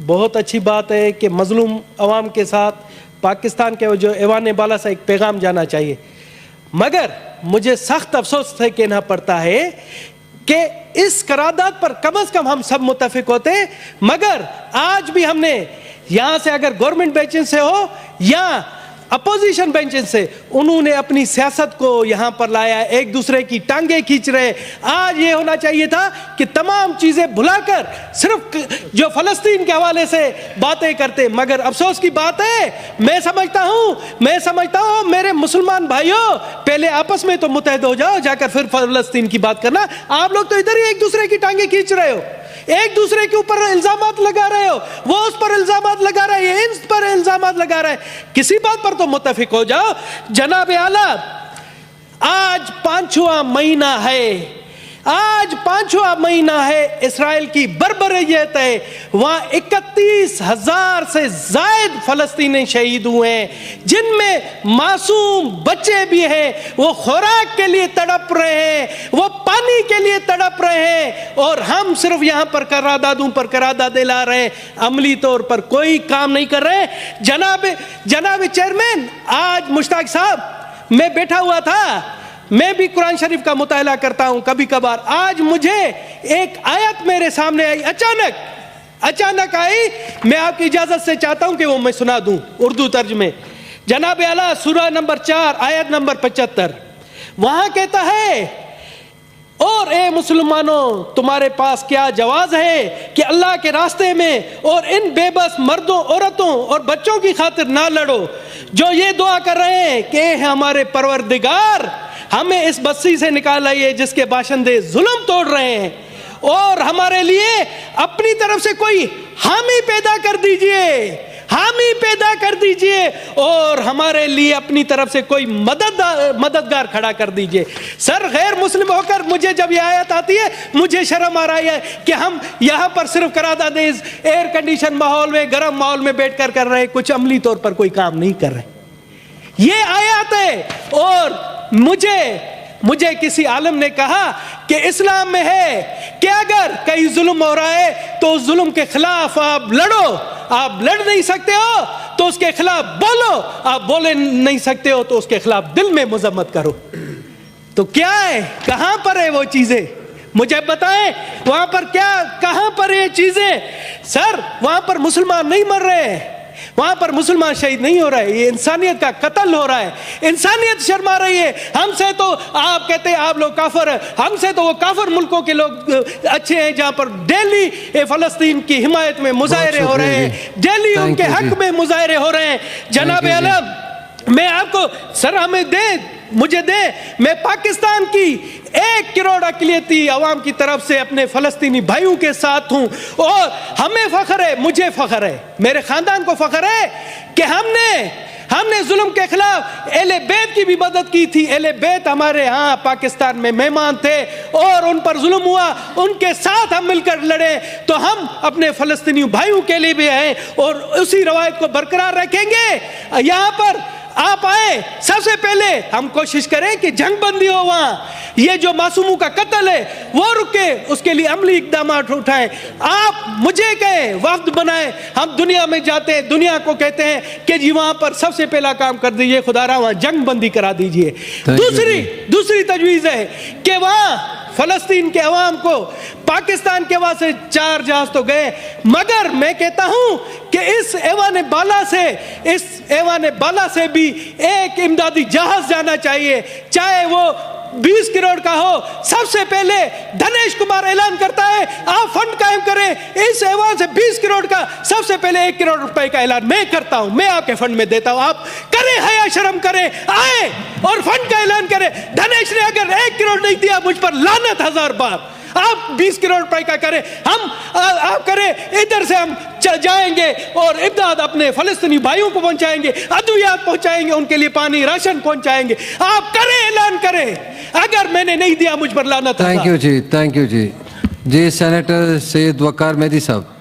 बहुत अच्छी बात है कि मजलूम अवाम के साथ पाकिस्तान के जो ऐवान बाला से एक पैगाम जाना चाहिए, मगर मुझे सख्त अफसोस से कहना पड़ता है कि इस करारदाद पर कम से कम हम सब मुत्तफिक होते हैं, मगर आज भी हमने यहाँ से अगर गवर्नमेंट बेंचेस से हो या अपोजिशन बेंचेस से, उन्होंने अपनी सियासत को यहाँ पर लाया, एक दूसरे की टांगे खींच रहे। आज ये होना चाहिए था कि तमाम चीज़ें भुलाकर सिर्फ जो फ़लस्तीन के हवाले से बातें करते, मगर अफसोस की बात है, मैं समझता हूँ मेरे मुसलमान भाइयों, पहले आपस में तो मुत्तहद हो जाओ, जाकर फिर फ़लस्तीन की बात करना। आप लोग तो इधर ही एक दूसरे की टांगे खींच रहे हो, एक दूसरे के ऊपर इल्जामात लगा रहे हो, वो उस पर इल्जामात लगा रहे हैं, इन पर इल्जामात लगा रहे हैं। किसी बात पर तो मुत्तफिक हो जाओ। जनाब आला, आज 5वां महीना है, आज 5वां महीना है, इसराइल की बर्बरियत है। वहां 31,000 से जायद फलस्तीनी शहीद हुए हैं, जिनमें मासूम बच्चे भी हैं। वो खुराक के लिए तड़प रहे हैं, वो पानी के लिए तड़प रहे हैं, और हम सिर्फ यहां पर करारदादों पर करारदादे ला रहे हैं, अमली तौर पर कोई काम नहीं कर रहे। जनाब चेयरमैन, आज मुश्ताक साहब, मैं बैठा हुआ था, मैं भी कुरान शरीफ का मुताला करता हूं कभी कभार। आज मुझे एक आयत मेरे सामने आई, अचानक आई। मैं आपकी इजाजत से चाहता हूं कि वो मैं सुना दूं उर्दू तर्जमे। जनाब आला, सूरा नंबर 4 आयत नंबर 75, वहां कहता है, और ए मुसलमानों, तुम्हारे पास क्या जवाज है कि अल्लाह के रास्ते में और इन बेबस मर्दों, औरतों और बच्चों की खातिर ना लड़ो, जो ये दुआ कर रहे हैं कि हमारे परवरदिगार हमें इस बस्ती से निकाल आइए जिसके बाशिंदे जुल्म तोड़ रहे हैं, और हमारे लिए अपनी तरफ से कोई हामी पैदा कर दीजिए, और हमारे लिए अपनी तरफ से कोई मददगार खड़ा कर दीजिए। सर, गैर मुस्लिम होकर मुझे जब यह आयत आती है, मुझे शर्म आ रही है कि हम यहाँ पर सिर्फ करारदादे एयर कंडीशन माहौल में, गर्म माहौल में बैठकर कर रहे हैं, कुछ अमली तौर पर कोई काम नहीं कर रहे। ये आयत है। और मुझे किसी आलिम ने कहा कि इस्लाम में है कि अगर कहीं जुल्म हो रहा है तो उस जुल्म के खिलाफ आप लड़ो। आप लड़ नहीं सकते हो तो उसके खिलाफ बोलो, आप बोले नहीं सकते हो तो उसके खिलाफ दिल में मजम्मत करो। तो क्या है, कहां पर है वो चीजें? मुझे बताएं, वहां पर कहां पर ये चीजें? सर, वहां पर मुसलमान नहीं मर रहे हैं, वहां पर मुसलमान शहीद नहीं हो रहा है, ये इंसानियत का कत्ल हो रहा है। इंसानियत शर्मा रही है। हमसे तो आप कहते हैं आप लोग काफिर हैं, हमसे तो वो काफिर मुल्कों के लोग अच्छे हैं, जहां पर डेली फलस्तीन की हिमायत में मुजाहरे हो रहे हैं, डेली उनके हक में मुजाहरे हो रहे हैं। जनाब आलम, मैं आपको, सर हमें मुझे दे, मैं पाकिस्तान की 1 करोड़ अक़लियती अवाम की तरफ से अपने फलस्तीनी भाइयों के साथ हूं, और हमें फख्र है, मुझे फख्र है, मेरे खानदान को फख्र है कि हमने जुल्म के खिलाफ अहले बैत की भी मदद की थी। अहले बैत हमारे यहाँ पाकिस्तान में मेहमान थे और उन पर जुल्म हुआ, उनके साथ हम मिलकर लड़े। तो हम अपने फलस्तीनी भाइयों के लिए भी हैं और उसी रवायत को बरकरार रखेंगे। यहाँ पर आप आए, सबसे पहले हम कोशिश करें कि जंग बंदी हो, वहां ये जो मासूमों का कत्ल है वो रुके, उसके लिए अमली इक़दाम उठाएं। आप मुझे कहें, वफ्द बनाएं, हम दुनिया में जाते हैं, दुनिया को कहते हैं कि जी वहां पर सबसे पहला काम कर दीजिए, खुदारा वहां जंग बंदी करा दीजिए। दूसरी तजवीज़ है कि वहां फलस्तीन के अवाम को, पाकिस्तान के वहां से 4 जहाज तो गए, मगर मैं कहता हूं कि इस ऐवान बाला से भी एक इमदादी जहाज जाना चाहिए, चाहे वो 20 करोड़ का हो। सबसे पहले धनेश कुमार ऐलान करता है आप फंड कायम करें, इस ऐवान से 20 करोड़ का सबसे पहले 1 करोड़ रुपए का ऐलान मैं करता हूं, मैं आपके फंड में देता हूं, आप करें, हया शर्म करें, आए और फंड का ऐलान करें। धनेश ने अगर 1 करोड़ नहीं दिया, मुझ पर लानत 1000 बार। आप 20 करोड़ रुपए का करें, आप करें, इधर से हम जाएंगे और इमदाद अपने फलस्तीनी भाइयों को पहुंचाएंगे, अद्वियात पहुंचाएंगे, उनके लिए पानी राशन पहुंचाएंगे। आप करें, ऐलान करें, अगर मैंने नहीं दिया मुझ पर लानत। Thank you ji, thank you ji. जी सेनेटर सैयद वकार मेहदी साहब।